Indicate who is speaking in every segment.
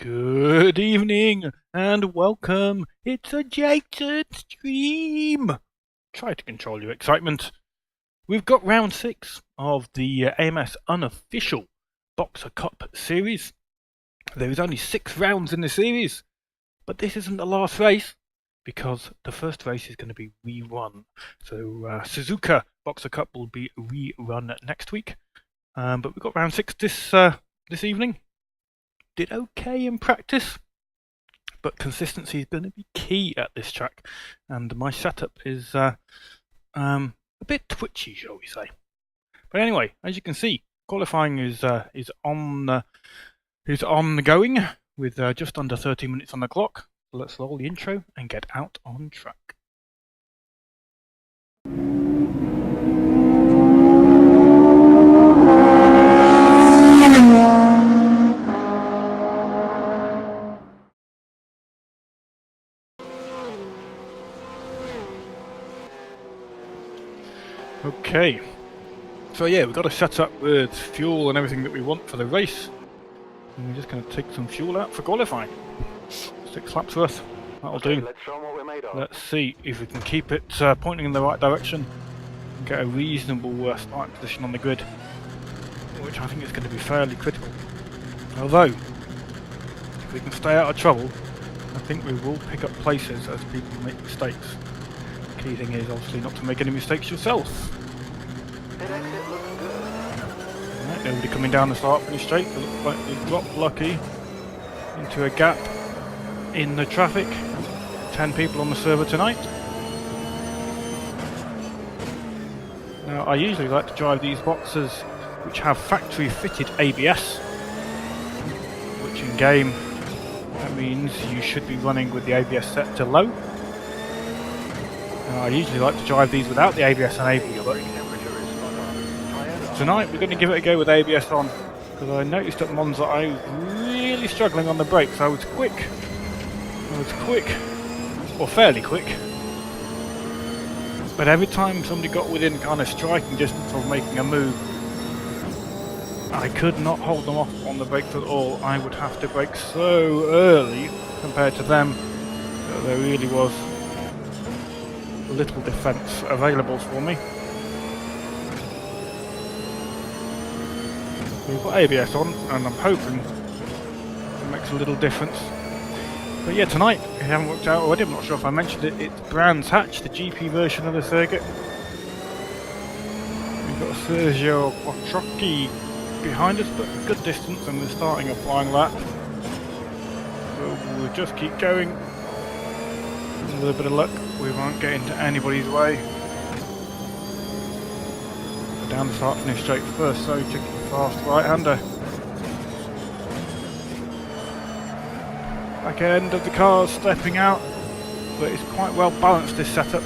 Speaker 1: Good evening and welcome. It's a JetSeat stream. Try to control your excitement. We've got round 6 of the AMS Unofficial Boxer Cup series. There is only 6 rounds in the series, but this isn't the last race because the first race is going to be rerun. So Suzuka Boxer Cup will be rerun next week. But we've got round 6 this evening. Did okay in practice, but consistency is going to be key at this track, and my setup is a bit twitchy, shall we say. But anyway, as you can see, qualifying is ongoing with just under 30 minutes on the clock. So let's roll the intro and get out on track. Okay, so yeah, we've got to set up with fuel and everything that we want for the race. And we're just going to take some fuel out for qualifying. 6 laps worth, that'll do.
Speaker 2: Let's show 'em what we're made of.
Speaker 1: Let's see if we can keep it pointing in the right direction and get a reasonable starting position on the grid, which I think is going to be fairly critical. Although, if we can stay out of trouble, I think we will pick up places as people make mistakes. The key thing is obviously not to make any mistakes yourself.
Speaker 2: Pit exit looks good.
Speaker 1: Right, nobody coming down the start finish straight. It looks like we dropped lucky into a gap in the traffic. 10 people on the server tonight. Now I usually like to drive these boxes which have factory fitted ABS, which in game that means you should be running with the ABS set to low. Now, I usually like to drive these without the ABS enabled, but tonight we're going to give it a go with ABS on, because I noticed at Monza I was really struggling on the brakes. I was quick, or fairly quick, but every time somebody got within kind of striking distance of making a move, I could not hold them off on the brakes at all. I would have to brake so early compared to them that there really was little defence available for me. We've got ABS on, and I'm hoping it makes a little difference. But yeah, tonight, if you haven't worked out already, I'm not sure if I mentioned it, it's Brands Hatch, the GP version of the circuit. We've got Sergio Quattrocchi behind us, but a good distance, and we're starting a flying lap. So we'll just keep going. With a little bit of luck, we won't get into anybody's way. Down the start finish straight first, so tricky fast right-hander. Back end of the car stepping out, but it's quite well balanced, this setup.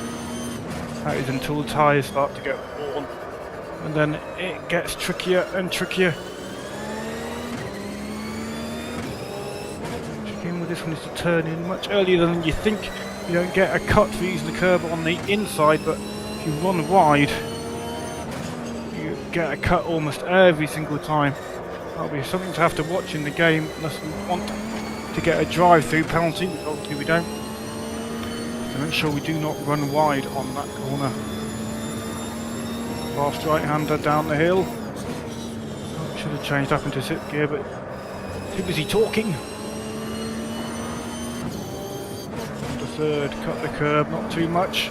Speaker 1: That is until the tyres start to get worn, and then it gets trickier and trickier. Checking with this one is to turn in much earlier than you think. You don't get a cut for using the curb on the inside, but if you run wide, you get a cut almost every single time. That'll be something to have to watch in the game unless we want to get a drive-through penalty, which obviously we don't. So make sure we do not run wide on that corner. Fast right-hander down the hill. Oh, should have changed up into 6th gear, but too busy talking. Third, cut the curb, not too much.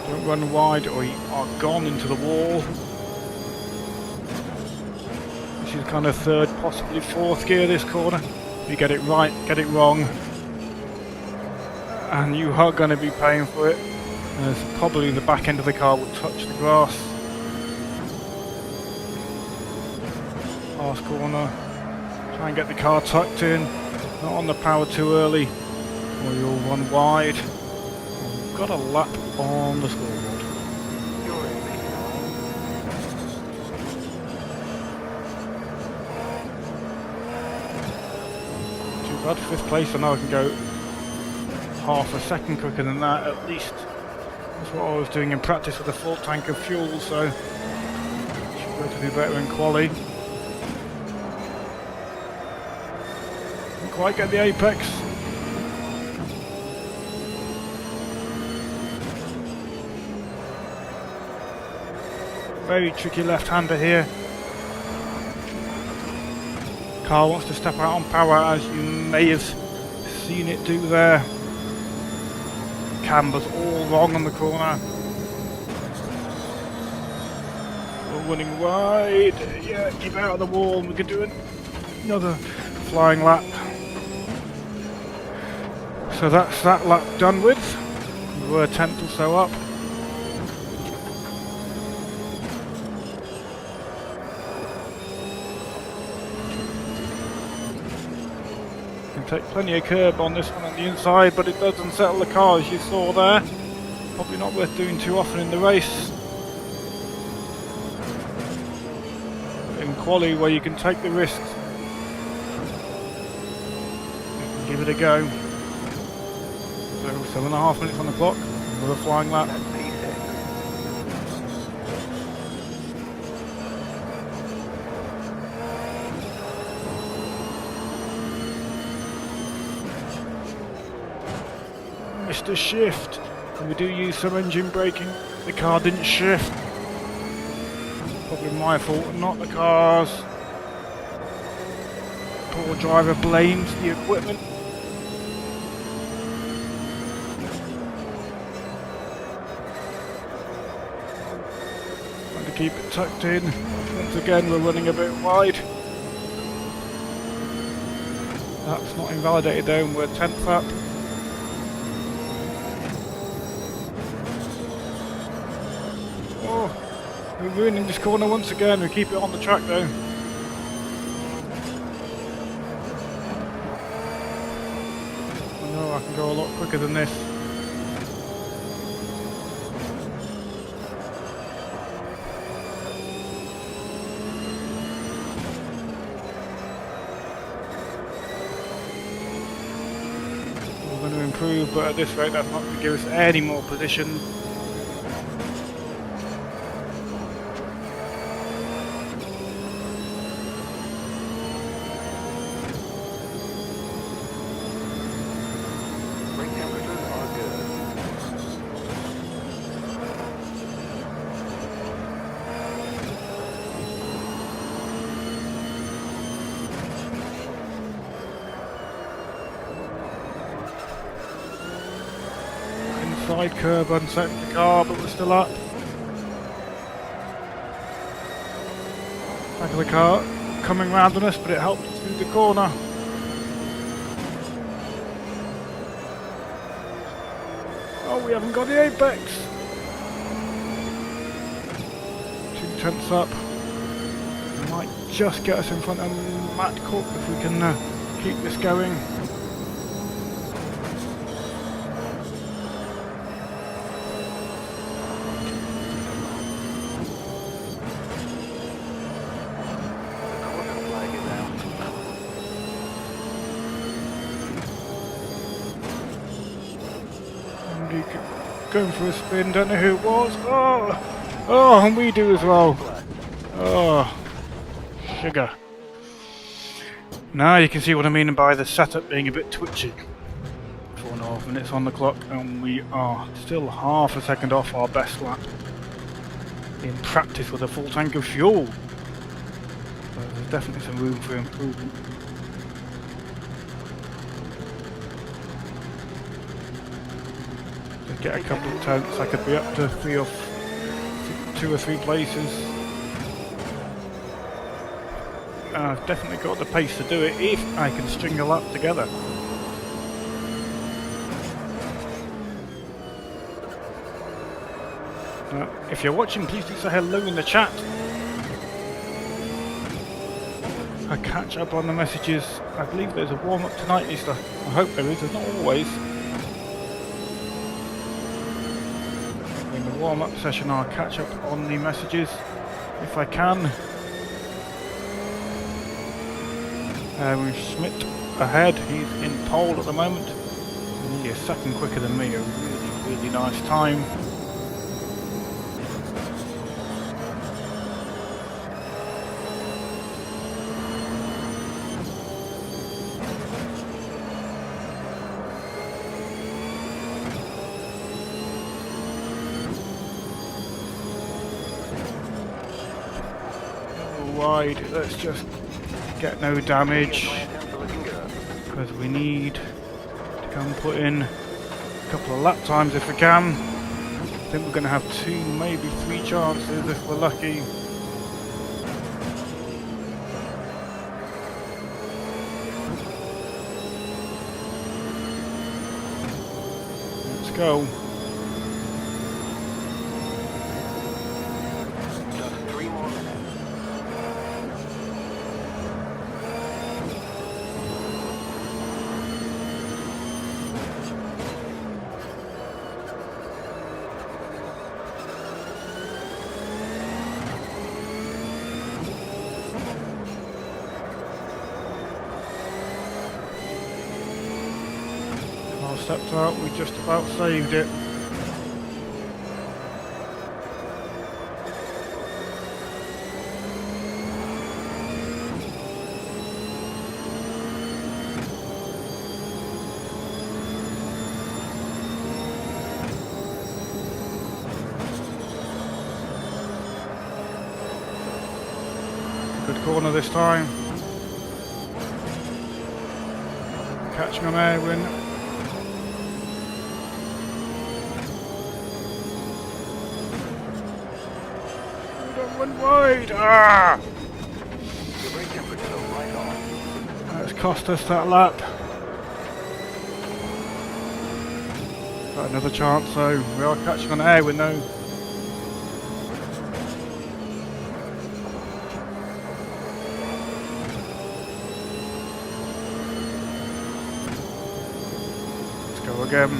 Speaker 1: Don't run wide or you are gone into the wall. This is kind of 3rd, possibly 4th gear, this corner. You get it right, get it wrong, and you are going to be paying for it. As probably the back end of the car will touch the grass. Last corner. Try and get the car tucked in. Not on the power too early, or you'll run wide. We've got a lap on the scoreboard. Too bad, 5th place. I know I can go half a second quicker than that at least. That's what I was doing in practice with a full tank of fuel, so should be able to do better in quali. quite get the apex. Very tricky left-hander here. Car wants to step out on power, as you may have seen it do there. Camber's all wrong on the corner. We're running wide. Yeah, keep out of the wall. We can do another flying lap. So that's that lap done with. We were a tenth or so up. Take plenty of curb on this one on the inside, but it does unsettle the car, as you saw there. Probably not worth doing too often in the race. In quali, where you can take the risks, give it a go. So 7.5 minutes on the clock, another flying lap. Missed a shift, and we do use some engine braking. The car didn't shift. Probably my fault, not the car's. Poor driver blames the equipment. Trying to keep it tucked in. Once again, we're running a bit wide. That's not invalidated though, and we're 10th up. We're ruining this corner once again. We keep it on the track though. I know I can go a lot quicker than this. We're going to improve, but at this rate that's not going to give us any more position. Side curb unsetting the car, but we're still up. Back of the car coming round on us, but it helped through the corner. Oh, we haven't got the apex. 2 tenths up. Might just get us in front of Matt Cook if we can keep this going. Going for a spin, don't know who it was. Oh, and we do as well. Oh, sugar. Now you can see what I mean by the setup being a bit twitchy. 4.5 minutes on the clock, and we are still half a second off our best lap in practice with a full tank of fuel. So there's definitely some room for improvement. Get a couple of tenths, I could be up to 2 or 3 places. I've definitely got the pace to do it if I can string a lap together. If you're watching, please do say hello in the chat. I catch up on the messages. I believe there's a warm-up tonight, Easter. I hope there is, there's not always. Warm-up session, I'll catch up on the messages if I can. With Schmidt ahead, he's in pole at the moment, nearly a second quicker than me, a really nice time. wide. Let's just get no damage,
Speaker 2: My attempts are looking good.
Speaker 1: because we need to come put in a couple of lap times if we can. I think we're going to have 2, maybe 3 chances if we're lucky. Let's go.
Speaker 2: Just 3 more minutes.
Speaker 1: Car stepped out, we just about saved it. Good corner this time. Catching on Airwin. Don't run wide! Ah!
Speaker 2: Your brake temperature is right on.
Speaker 1: That's cost us that lap. Got another chance though. We are catching on Airwin though. Go again.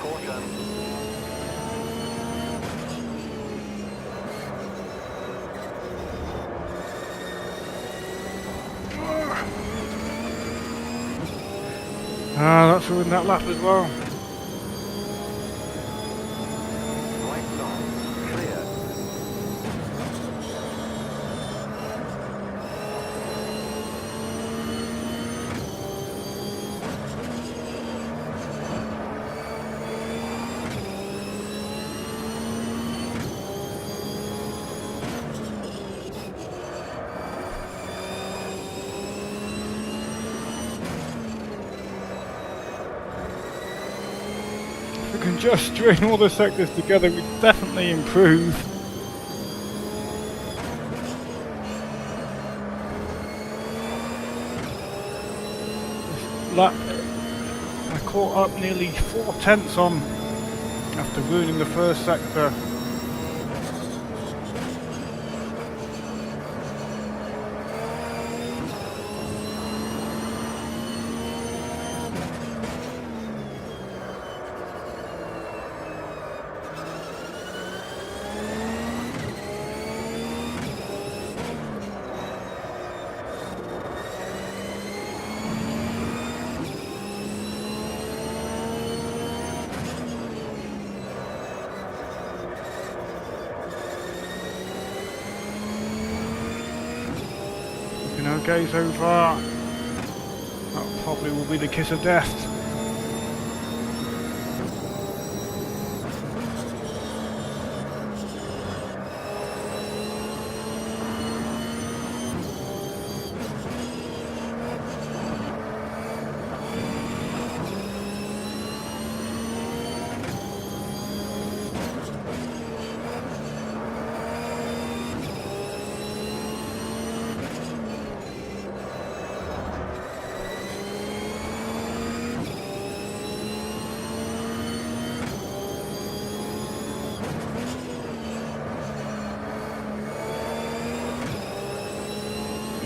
Speaker 2: Caution.
Speaker 1: Ah, that's ruined that lap as well.
Speaker 2: Right side. Clear.
Speaker 1: If we can just string all the sectors together, we definitely improve. This lap, I caught up nearly 4/10 on after ruining the first sector. Okay, so far. That probably will be the kiss of death.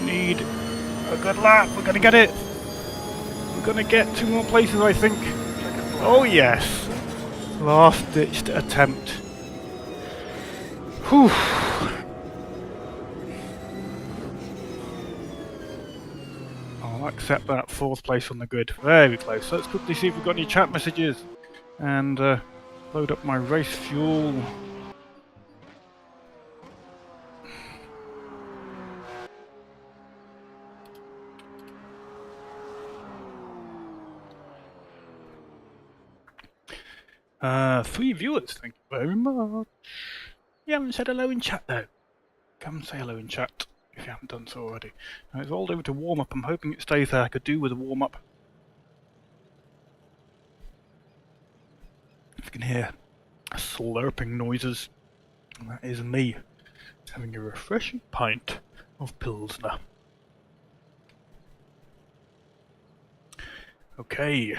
Speaker 1: Need a good lap. We're gonna get it. We're gonna get 2 more places, I think. Oh yes. Last ditched attempt. Whew. Oh, accept that. 4th place on the grid. Very close. Let's quickly see if we've got any chat messages. And load up my race fuel. Three viewers, thank you very much. You haven't said hello in chat though. Come say hello in chat if you haven't done so already. Now it's rolled over to warm up. I'm hoping it stays there. I could do with a warm up. If you can hear slurping noises, and that is me having a refreshing pint of Pilsner. Okay.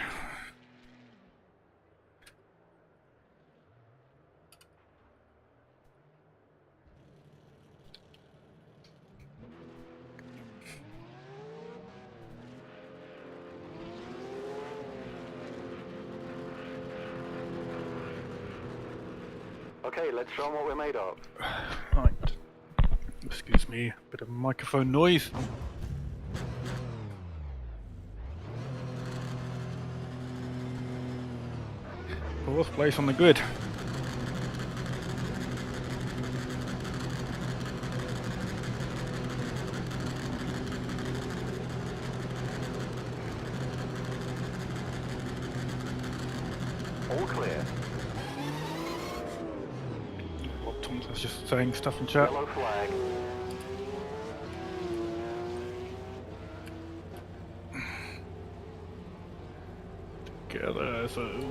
Speaker 2: Okay, let's show them what we're made of.
Speaker 1: Right. Excuse me, a bit of microphone noise. Fourth place on the grid.
Speaker 2: All clear.
Speaker 1: Rob Thompson's just saying stuff in chat.
Speaker 2: Yellow flag.
Speaker 1: There's a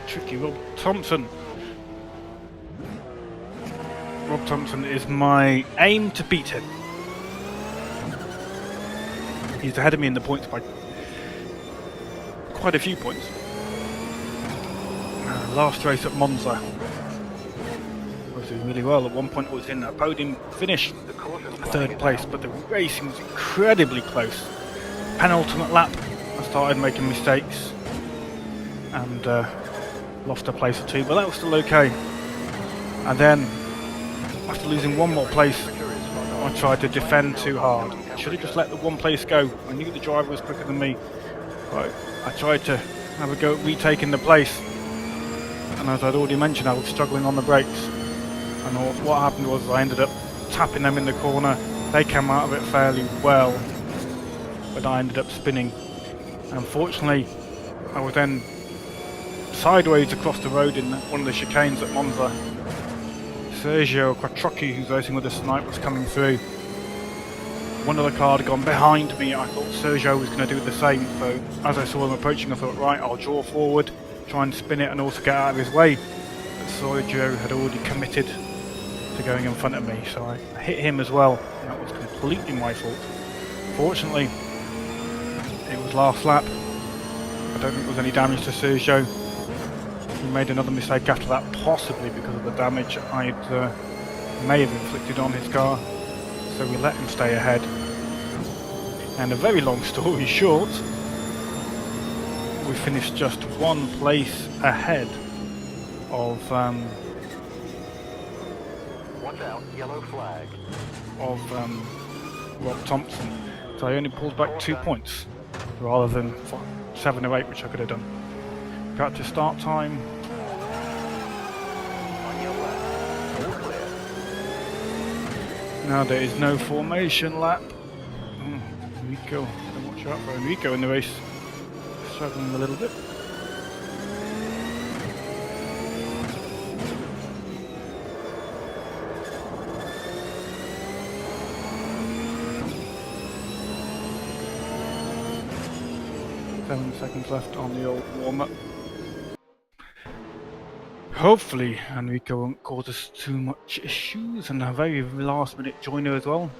Speaker 1: tricky Rob Thompson. Rob Thompson is my aim to beat him. He's ahead of me in the points by quite a few points. Last race at Monza was doing really well. At one point I was in a podium finish, 3rd place, but the racing was incredibly close. Penultimate lap I started making mistakes and lost a place or two, but that was still okay. And then after losing one more place I tried to defend too hard. I should have just let the one place go. I knew the driver was quicker than me, but I tried to have a go at retaking the place. And as I'd already mentioned, I was struggling on the brakes. And what happened was I ended up tapping them in the corner. They came out of it fairly well, but I ended up spinning. And unfortunately, I was then sideways across the road in one of the chicanes at Monza. Sergio Quattrocchi, who's racing with us tonight, was coming through. One of the car had gone behind me. I thought Sergio was going to do the same, so as I saw him approaching I thought, right, I'll draw forward, try and spin it and also get out of his way. But Sergio had already committed to going in front of me, so I hit him as well, and that was completely my fault. Fortunately, it was last lap. I don't think there was any damage to Sergio. He made another mistake after that, possibly because of the damage I may have inflicted on his car, so we let him stay ahead. And a very long story short, we finished just one place ahead of
Speaker 2: Watch out, yellow flag.
Speaker 1: Rob Thompson. So I only pulled back 2 points rather than 7 or 8, which I could have done. Practice start time.
Speaker 2: On your left. All clear.
Speaker 1: Now there is no formation lap. Enrico, watch out for Enrico in the race. Struggling a little bit. Seconds left on the old warm-up. Hopefully Enrico won't cause us too much issues, and a very last minute joiner as well.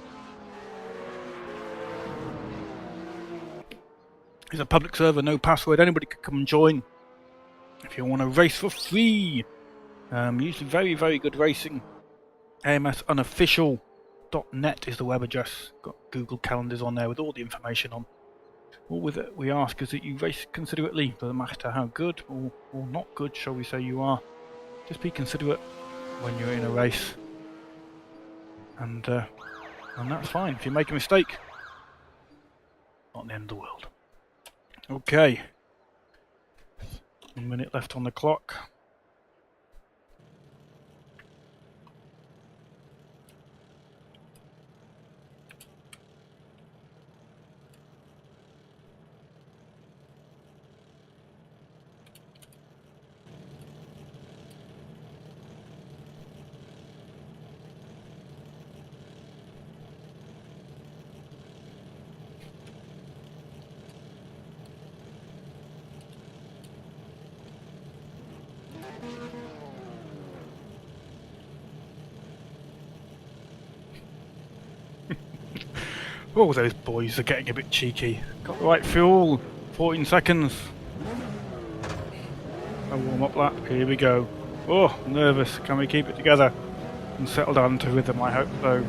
Speaker 1: It's a public server, no password, anybody can come and join if you want to race for free. Usually very, very good racing. AMS Unofficial.net is the web address. Got Google Calendars on there with all the information on. All we ask is that you race considerately, doesn't matter how good or not good, shall we say, you are. Just be considerate when you're in a race, and that's fine. If you make a mistake, not the end of the world. Okay. 1 minute left on the clock. Oh, those boys are getting a bit cheeky. Got the right fuel. 14 seconds. A warm-up lap. Here we go. Oh, nervous. Can we keep it together and settle down to rhythm? I hope so.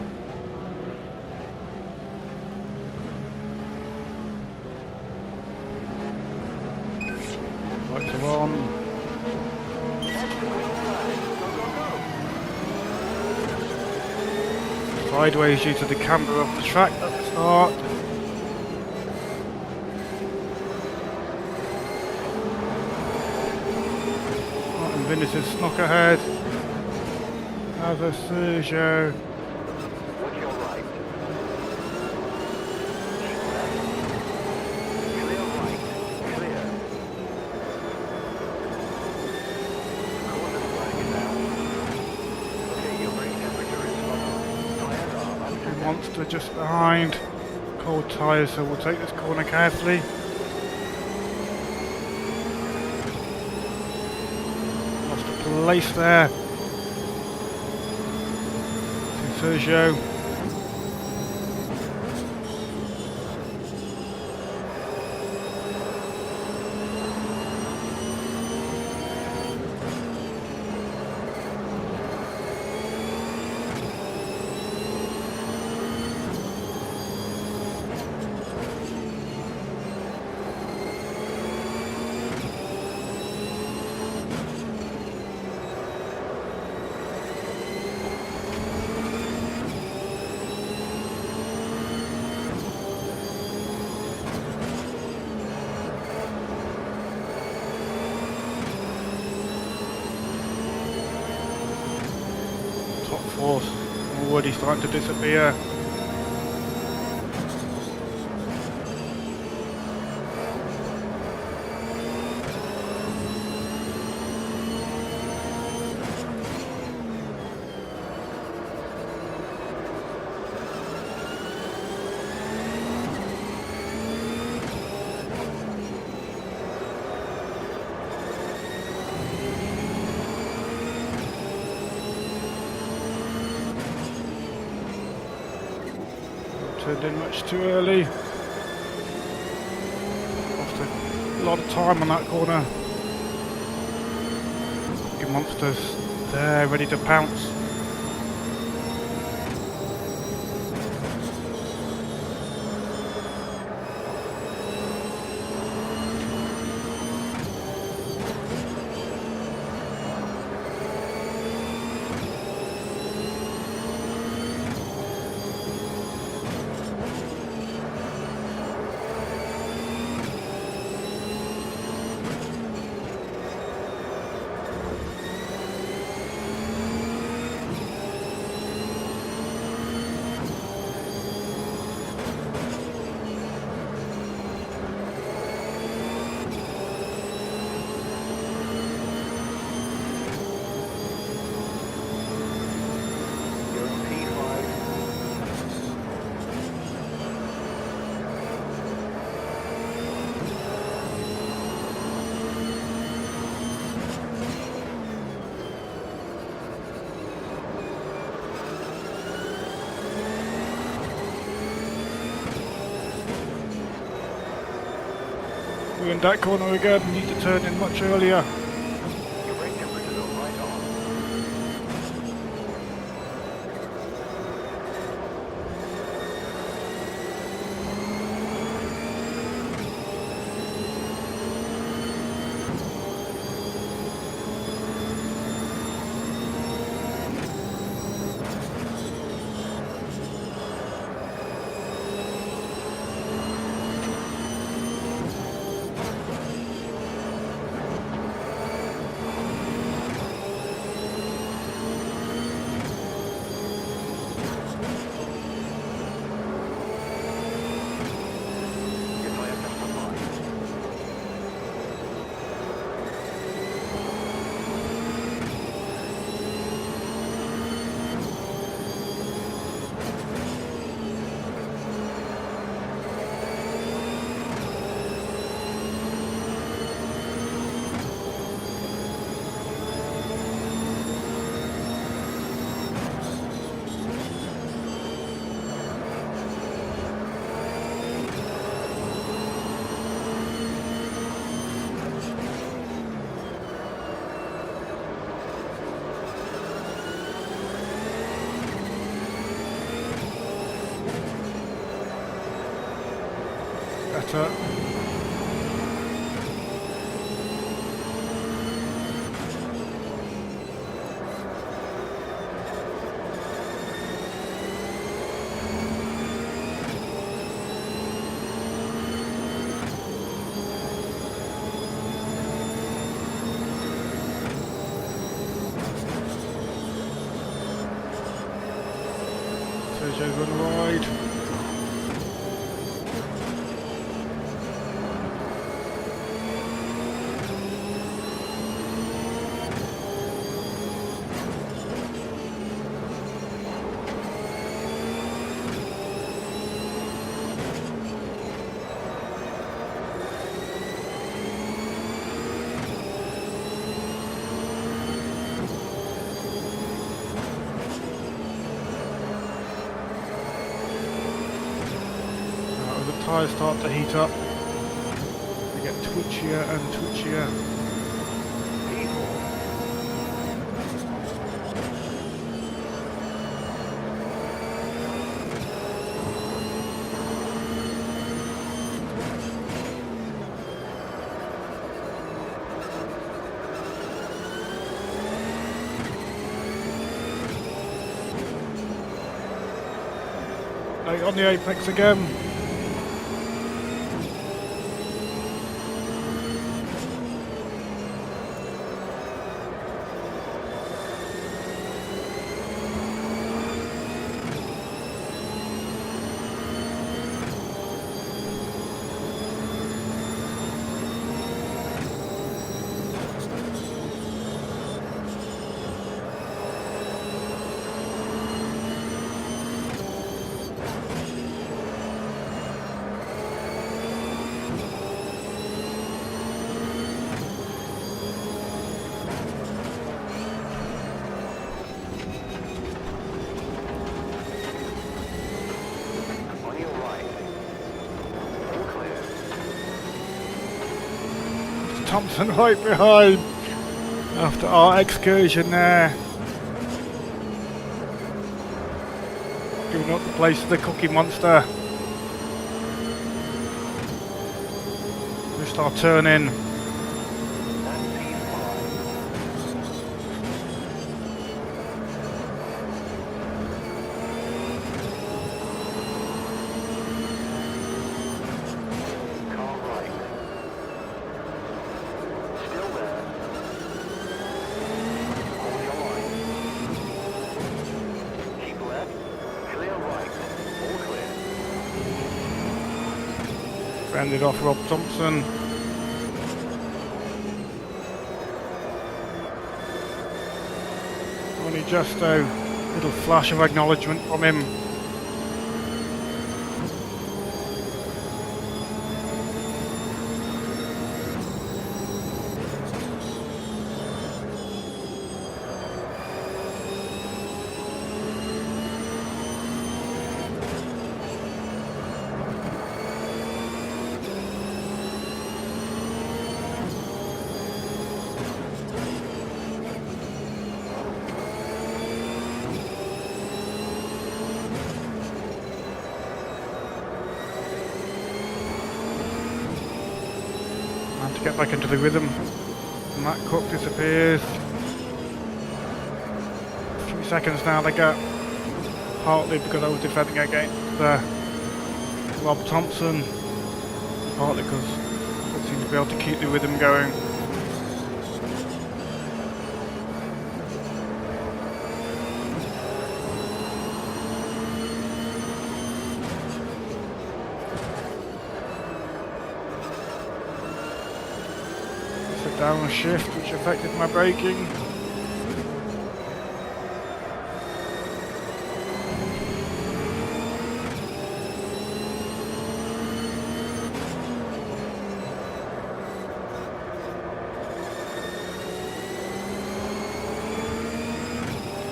Speaker 1: Lights are on. Sideways due to the camber of the track at the start. Martin Vinicius snuck ahead. As a Sergio.
Speaker 2: Watch your right. Clear right. Clear. Corner flag is out. Okay, your brake temperature is spot on. Tires are up to
Speaker 1: Monster just behind. Cold tyres, so we'll take this corner carefully. Lost a place there. Sergio. Force already starting to disappear. Turned in much too early. Lost a lot of time on that corner. Big monsters there, ready to pounce. We're in that corner again, we need to turn in much earlier.
Speaker 2: your brake temperature is right on.
Speaker 1: better. Sergio's on the ride. Tyres start to heat up, they get twitchier and twitchier. Late on the apex again. Thompson right behind after our excursion there. Giving up the place to the Cookie Monster. Missed our turn in. Ended off Rob Thompson. Only just a little flash of acknowledgement from him. To get back into the rhythm, and that cook disappears. A few seconds now they get, partly because I was defending against Rob Thompson, partly because I seem to be able to keep the rhythm going. Downshift, which affected my braking.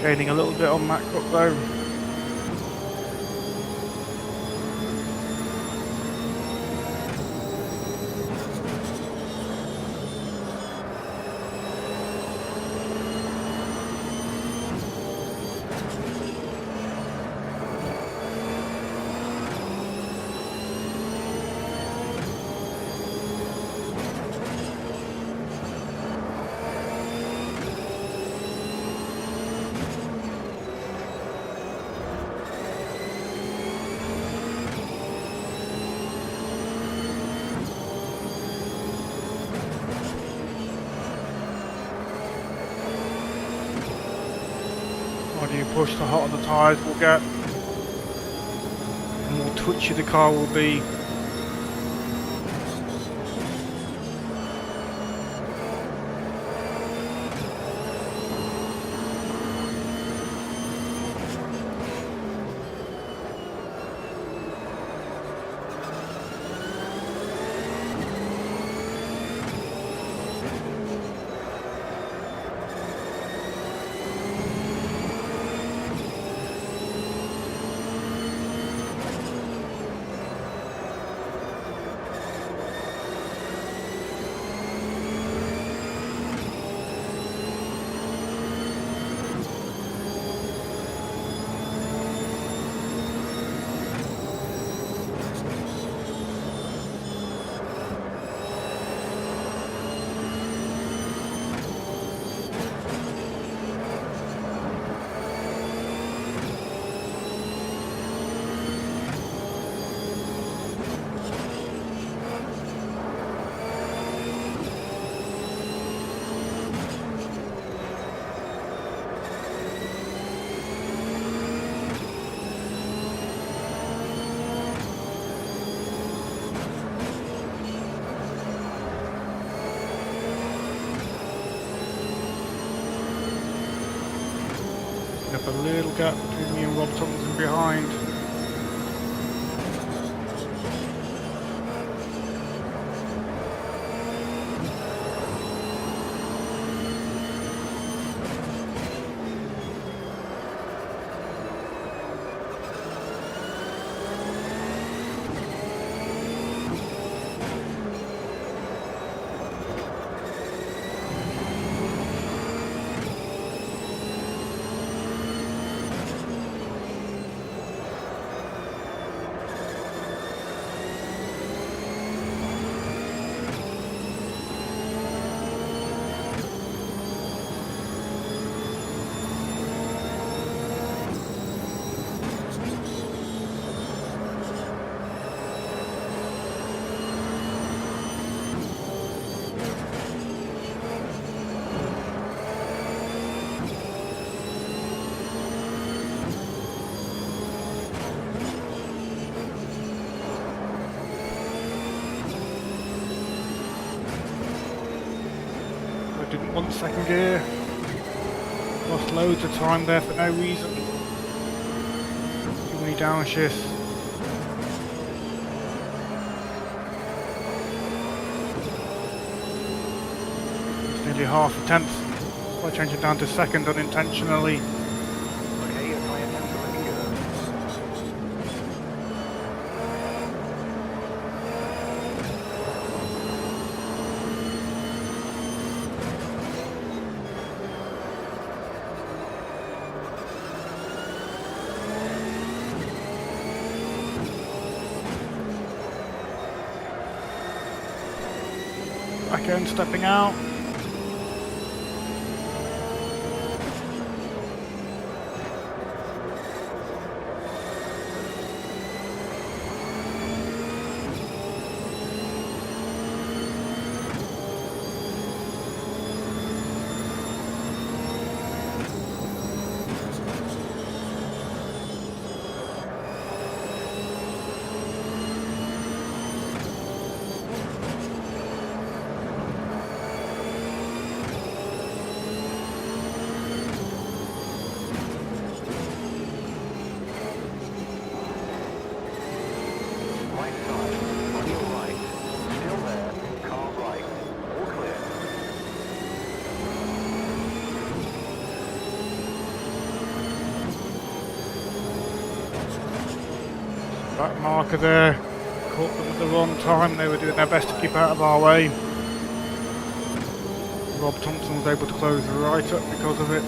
Speaker 1: Gaining a little bit on MacBook though. harder you push, the hotter the tyres will get, the more twitchy the car will be. Up a little gap between me and Rob Thompson behind. Didn't want second gear. Lost loads of time there for no reason. Too many downshifts. It's nearly half a tenth. So I changed it down to second unintentionally.
Speaker 2: Okay, your tyre temps are looking good.
Speaker 1: Back end stepping out.
Speaker 2: Right side, on your right. Still there, car right. All clear.
Speaker 1: Back marker there. Caught them at the wrong time. They were doing their best to keep out of our way. Rob Thompson was able to close right up because of it.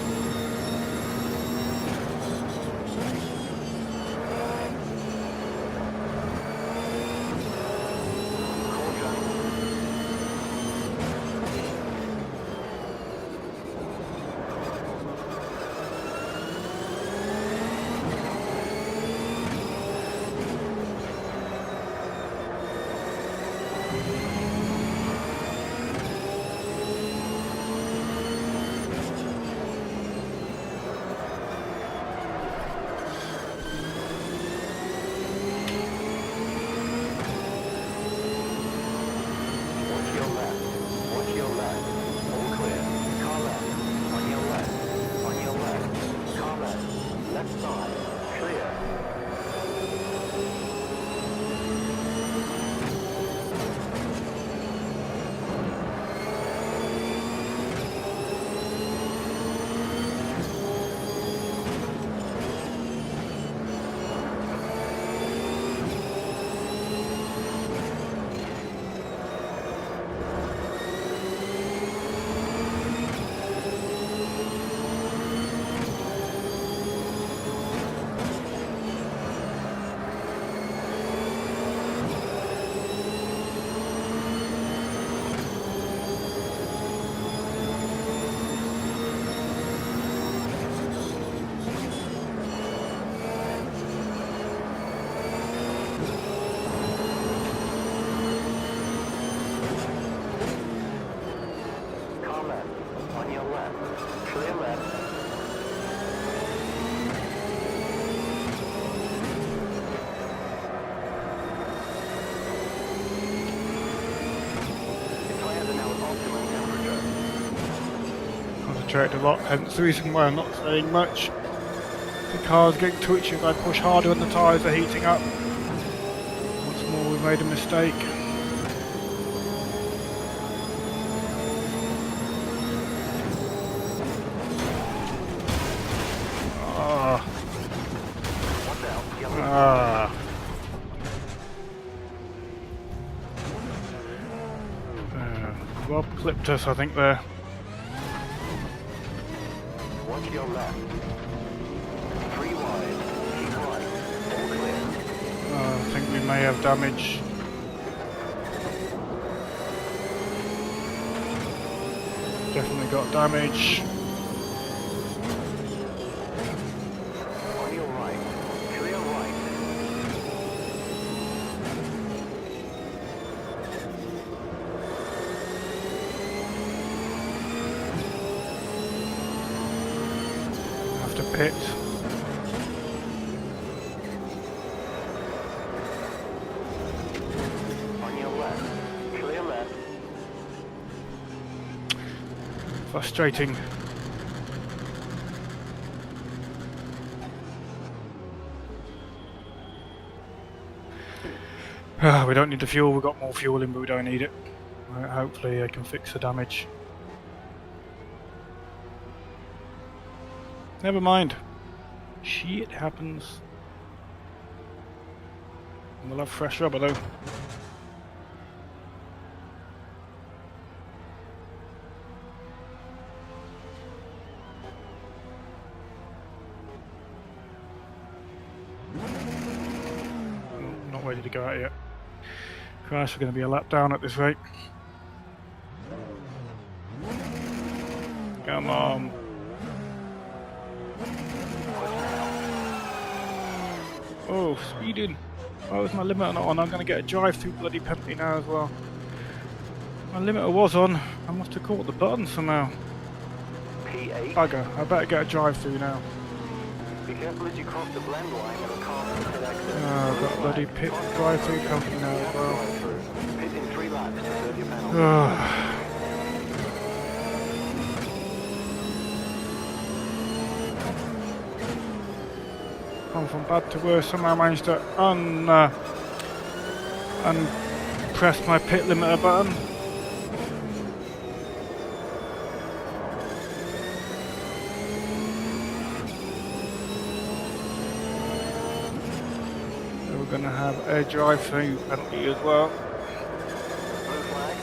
Speaker 2: your left. Clear left. Your tires are now at optimum temperature.
Speaker 1: Concentrated a lot, hence the reason why I'm not saying much. The car's getting twitchy as I push harder and the tyres are heating up. Once more we've made a mistake.
Speaker 2: Watch out, yellow.
Speaker 1: Rob clipped us, I think, there.
Speaker 2: Watch your left. 3 wide. Keep right. All clear.
Speaker 1: I think we may have damage. Definitely got damage.
Speaker 2: On your right. Clear right.
Speaker 1: Have to pit.
Speaker 2: On your left. Clear left.
Speaker 1: Frustrating. We don't need the fuel, we've got more fuel in, but we don't need it. Right, hopefully I can fix the damage. Never mind. Shit happens. We'll have fresh rubber though. Not ready to go out yet. Christ, we're going to be a lap down at this rate. Come on. Oh, speeding. Why was my limiter not on? I'm going to get a drive-through bloody penalty now as well. My limiter was on. I must have caught the button somehow.
Speaker 2: P8.
Speaker 1: Bugger. I better get a drive-through now.
Speaker 2: Be careful as you cross the blend line of a car limited access.
Speaker 1: Oh, I've got a bloody pit drive-through penalty now as well.
Speaker 2: Pit in 3 laps to serve your penalty.
Speaker 1: Gone from bad to worse. Somehow I managed to unpress my pit limiter button. So we're going to have a drive-through penalty as well.
Speaker 2: Blue flag.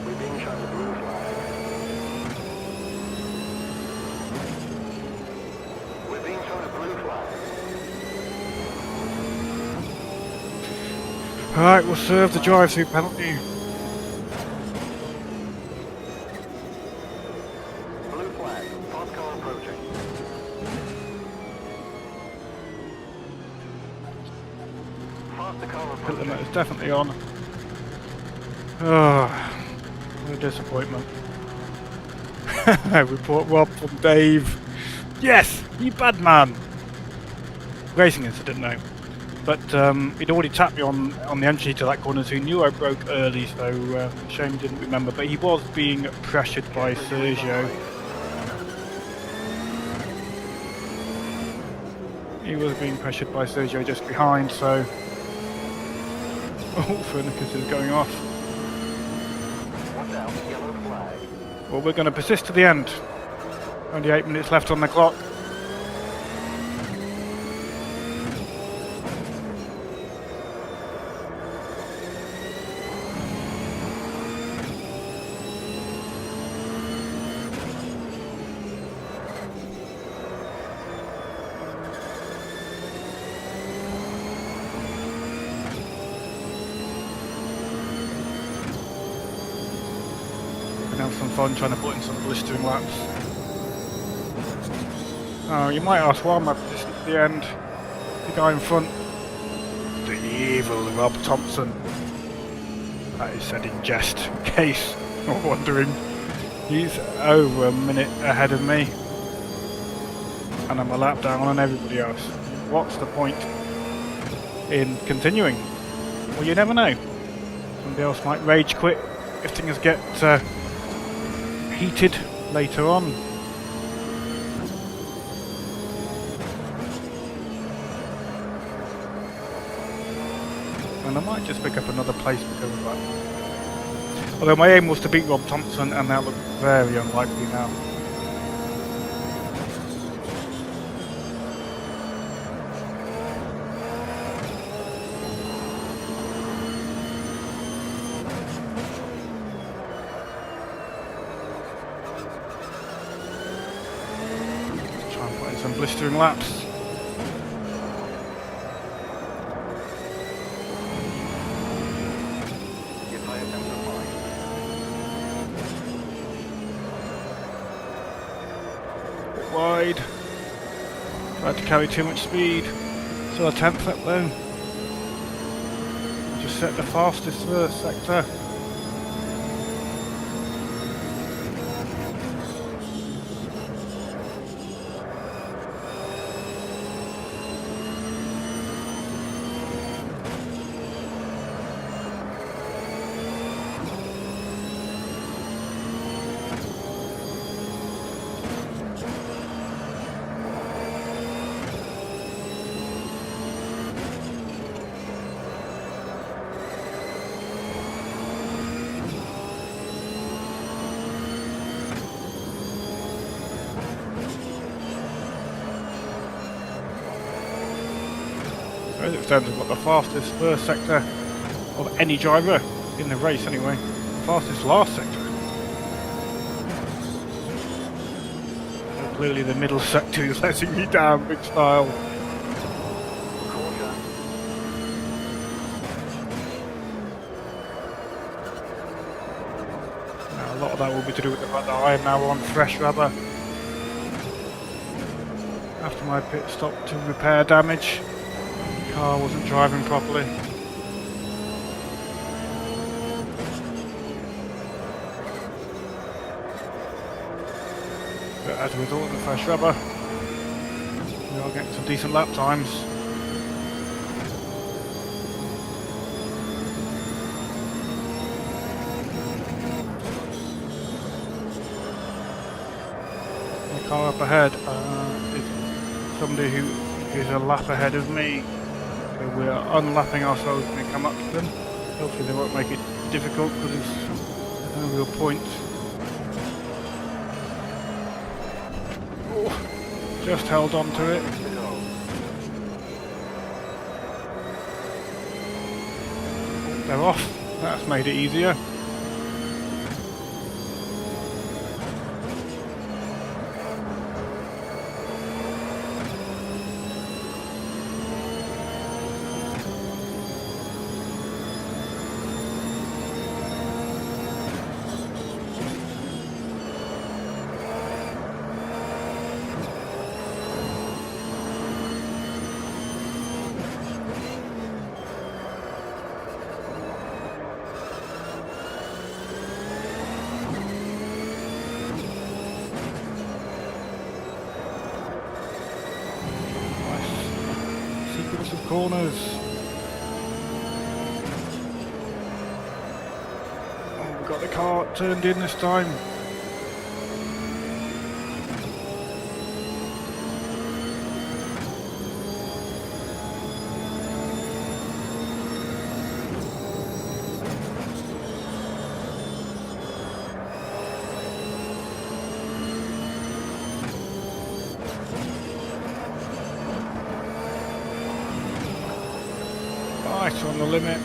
Speaker 2: We're being shown the blue flag. We're being shown a blue flag.
Speaker 1: Alright, we'll serve the drive-through penalty.
Speaker 2: Blue flag. Fast car approaching. Faster car
Speaker 1: Pit
Speaker 2: approaching.
Speaker 1: limiter's definitely on. Oh, what a disappointment. Report Rob from Dave. Yes, you bad man. Racing incident now. But he'd already tapped me on the entry to that corner, so he knew I broke early, so shame he didn't remember. But he was being pressured by Sergio. He was being pressured by Sergio just behind, so... Oh, Furnicus is going off.
Speaker 2: Watch out, yellow flag.
Speaker 1: Well, we're going to persist to the end. Only 8 minutes left on the clock. some fun trying to put in some blistering laps. Oh, you might ask why am I positioned at the end? The guy in front, the evil Rob Thompson. That is said in jest, in case you're wondering. He's over a minute ahead of me, and I'm a lap down on everybody else. What's the point in continuing? Well, you never know. Somebody else might rage quit if things get heated later on. And I might just pick up another place because of that. Although my aim was to beat Rob Thompson, and that looks very unlikely now. Try and put in some blistering laps. Wide. Tried to carry too much speed. So a 10th lap though. Just set the fastest first sector. As it stands, we've got the fastest first sector of any driver in the race anyway. Fastest last sector. So clearly the middle sector is letting me down big style. Now a lot of that will be to do with the fact that I am now on fresh rubber. After my pit stop to repair damage. Car wasn't driving properly. But as a result of the fresh rubber, we are getting some decent lap times. The car up ahead is somebody who is a lap ahead of me. We're unlapping ourselves when we come up to them. Hopefully they won't make it difficult because there's no real point. Oh, just held on to it. They're off. That's made it easier. Of corners. Oh, we've got the car turned in this time. Right on the limit.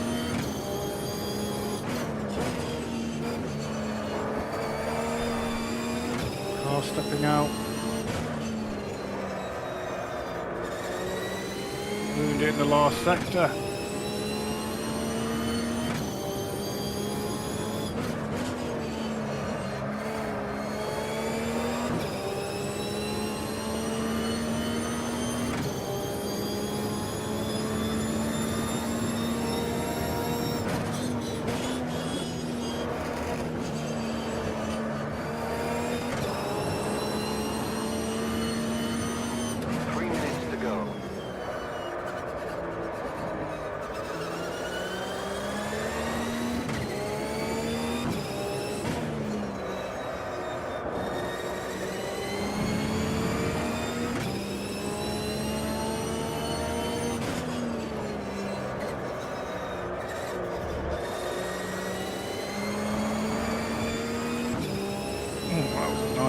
Speaker 1: Car stepping out. Ruined it in the last sector.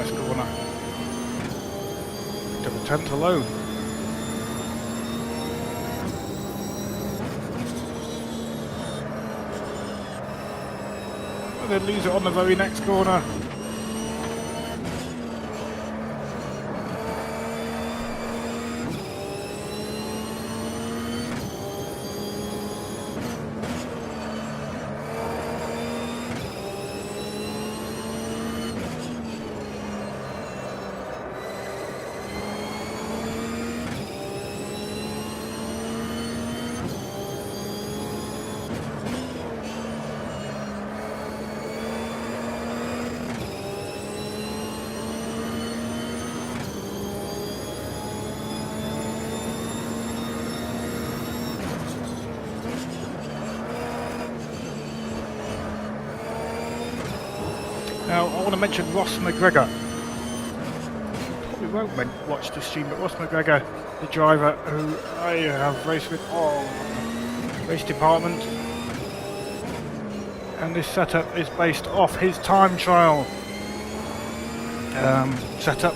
Speaker 1: next corner. Picked up a tenth alone. And then lose it on the very next corner. Now, I want to mention Ross McGregor. Probably won't watch the stream, but Ross McGregor, the driver who I have raced with on race department, and this setup is based off his time trial setup.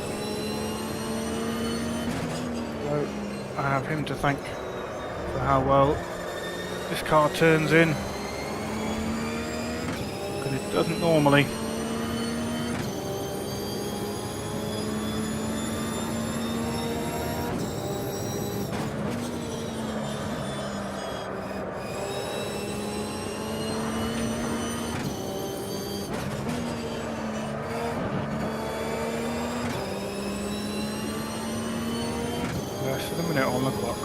Speaker 1: So I have him to thank for how well this car turns in, because it doesn't normally. Less than a minute on the clock.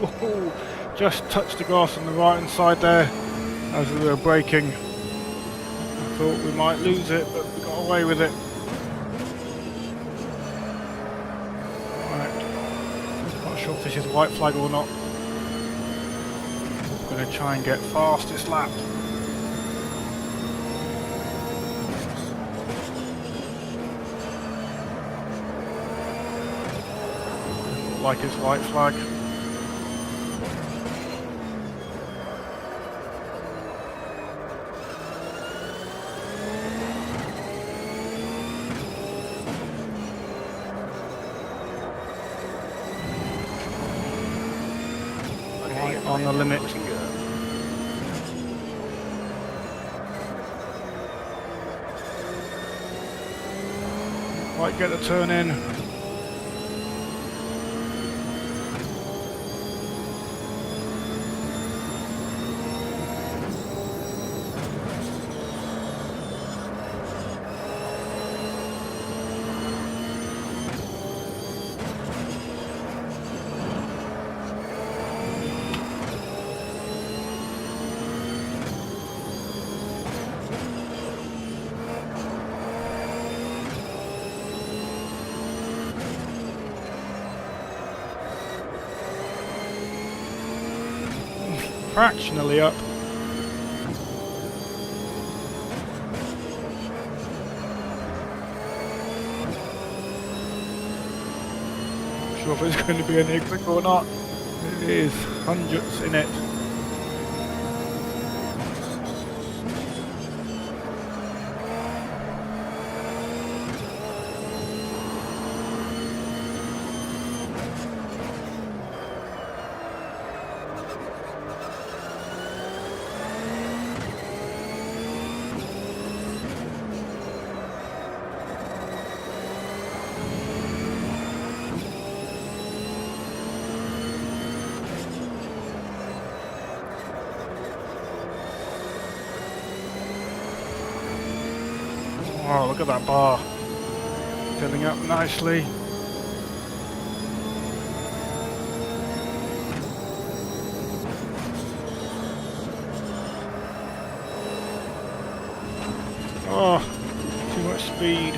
Speaker 1: Oh, just touched the grass on the right hand side there as we were braking. I thought we might lose it, but we got away with it. Right, not sure if this is a white flag or not. I'm going to try and get fastest lap. Like it's white flag. Right on the limit. Might get the turn in. Fractionally up. Not sure if it's going to be any quick or not. It is hundredths in it. Oh, look at that bar. Filling up nicely. Oh, too much speed.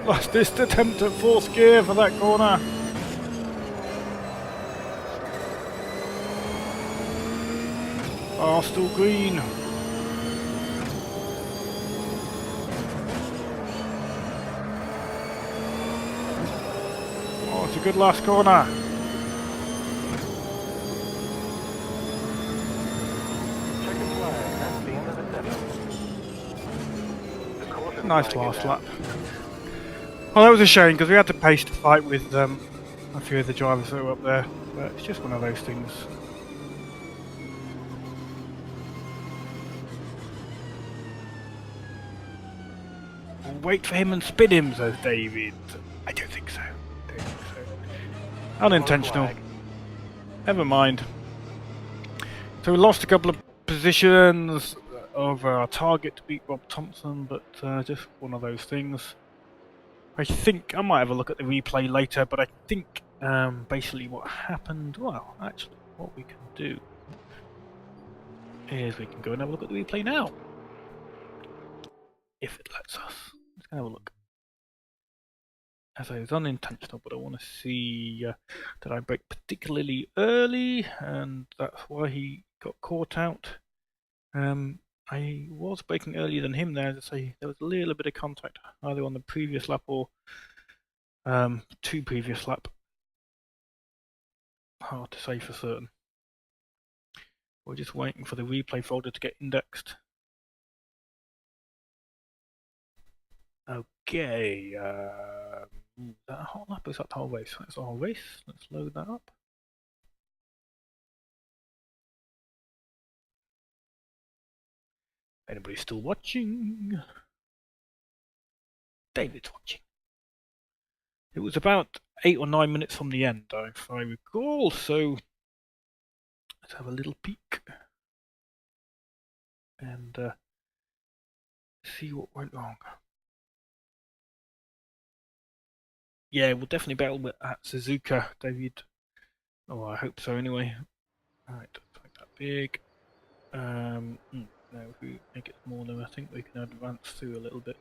Speaker 1: Last disc attempt at fourth gear for that corner. Still green. That's a good last corner.
Speaker 2: Checkered flag. That's the end of the session. The caution
Speaker 1: Nice
Speaker 2: flag
Speaker 1: last
Speaker 2: is
Speaker 1: lap.
Speaker 2: out.
Speaker 1: Well, that was a shame because we had the pace to fight with a few of the drivers that were up there, but it's just one of those things. We'll wait for him and spin him, says David. I don't think so. Unintentional. Never mind. So we lost a couple of positions over our target to beat Rob Thompson, but just one of those things. I think I might have a look at the replay later, but I think basically what happened, well, actually, what we can do is we can go and have a look at the replay now. If it lets us. Let's go have a look. As I was unintentional, but I want to see did I brake particularly early, and that's why he got caught out. I was braking earlier than him there. As I say, there was a little bit of contact either on the previous lap or two previous lap. Hard to say for certain. We're just waiting for the replay folder to get indexed. Okay, is that a hot lap or is that the whole race? That's the whole race. Let's load that up. Anybody still watching? David's watching. It was about 8 or 9 minutes from the end, if I recall, so let's have a little peek and see what went wrong. Yeah, we'll definitely battle at Suzuka, David. Oh, I hope so anyway. Alright, don't make that big. Now if we make it smaller, I think we can advance through a little bit.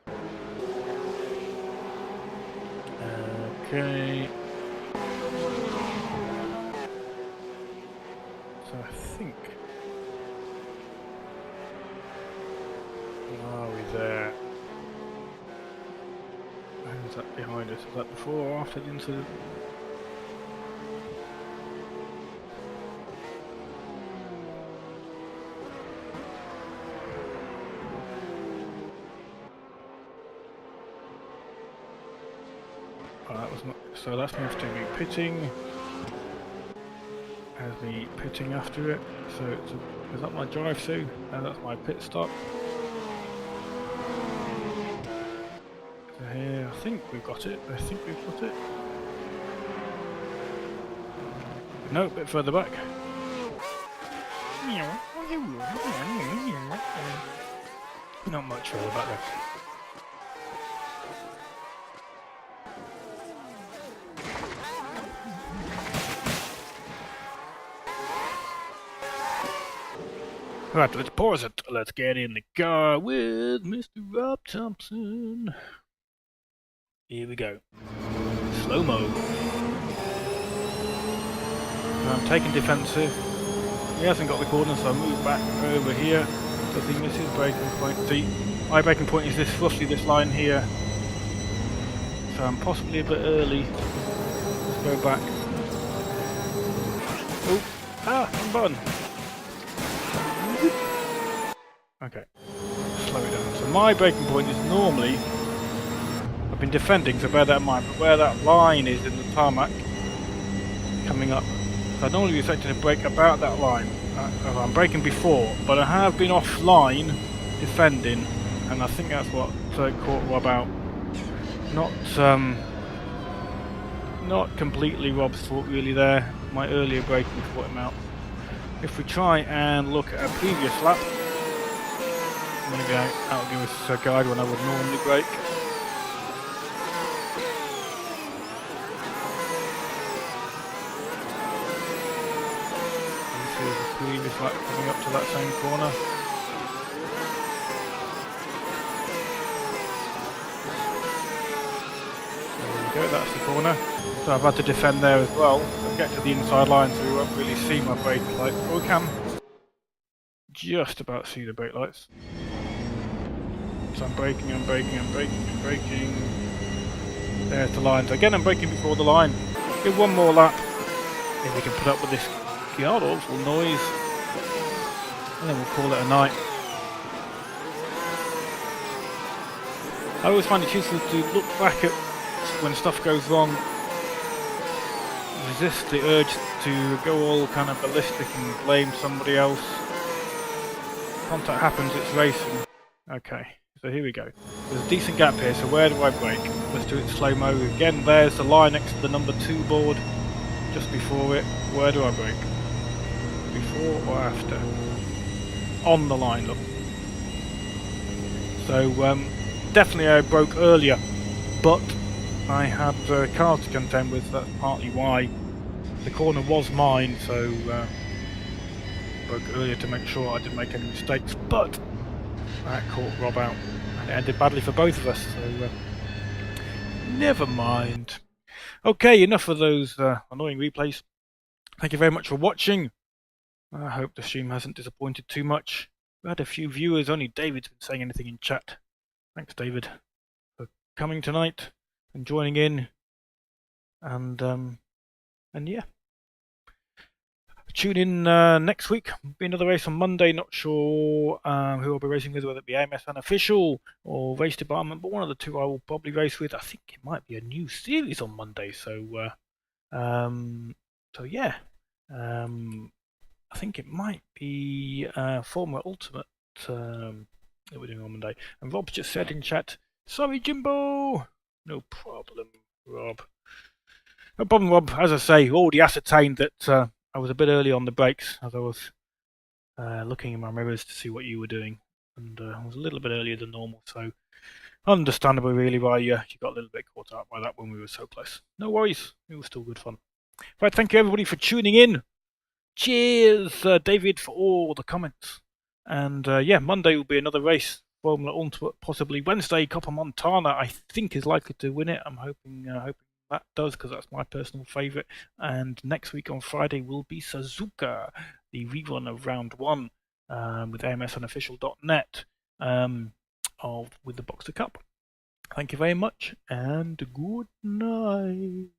Speaker 1: Okay. So I think... Where are we there? Who's that behind us? Is that before or after the incident? Oh, that was not... So that's me after me pitting. Has me pitting after it. So it's a, is that my drive-through? And that's my pit stop. So here, I think we've got it. I think we've got it. No, a bit further back. Not much further back there. Right, let's pause it. Let's get in the car with Mr. Rob Thompson. Here we go. Slow-mo. I'm taking defensive. He hasn't got the corner, so I move back over here because he misses braking point. My braking point is roughly this line here. So I'm possibly a bit early. Let's go back. Oh, I'm button. Okay, slow it down. So my braking point is normally, I've been defending, so bear that in mind, but where that line is in the tarmac coming up, so I'd normally be expecting to brake about that line. I'm braking before, but I have been offline defending, and I think that's what caught Rob out. Not completely Rob's fault really there. My earlier braking caught him out. If we try and look at a previous lap, maybe that'll give us a guide when I would normally brake. This is the previous lap coming up to that same corner. There we go, that's the corner. So I've had to defend there as well. I'll get to the inside line so we won't really see my brake lights. But we can just about see the brake lights. So I'm braking, I'm braking, I'm braking, I'm braking. There's the line. So again, I'm braking before the line. Give one more lap. If we can put up with this god awful noise, and then we'll call it a night. I always find it useful to look back at when stuff goes wrong, resist the urge to go all kind of ballistic and blame somebody else. Contact happens, it's racing. Okay, so here we go. There's a decent gap here, so where do I brake? Let's do it slow-mo. Again, there's the line next to the number 2 board, just before it. Where do I brake? Before or after? On the line, look. So, definitely I broke earlier, but I had cars to contend with, that's partly why. The corner was mine, so broke earlier to make sure I didn't make any mistakes, but that caught Rob out, and it ended badly for both of us, so never mind. Okay, enough of those annoying replays. Thank you very much for watching. I hope the stream hasn't disappointed too much. We had a few viewers, only David's been saying anything in chat. Thanks, David, for coming tonight and joining in, and yeah. Tune in next week. Be another race on Monday. Not sure who I'll be racing with, whether it be AMS Unofficial or Race Department, but one of the two I will probably race with. I think it might be a new series on Monday. So yeah. I think it might be Formula Ultimate that we're doing on Monday. And Rob just said in chat, "Sorry, Jimbo." No problem, Rob. No problem, Rob. As I say, already ascertained that I was a bit early on the brakes, as I was looking in my mirrors to see what you were doing, and I was a little bit earlier than normal, so understandable really why you got a little bit caught up by that when we were so close. No worries, it was still good fun. Right, thank you everybody for tuning in. Cheers, David, for all the comments. And yeah, Monday will be another race. Formula Ultimate, possibly Wednesday. Copper Montana, I think, is likely to win it. I'm hoping that does, because that's my personal favourite. And next week on Friday will be Suzuka, the rerun of round 1 with AMSUnofficial.net with the Boxer Cup. Thank you very much, and good night.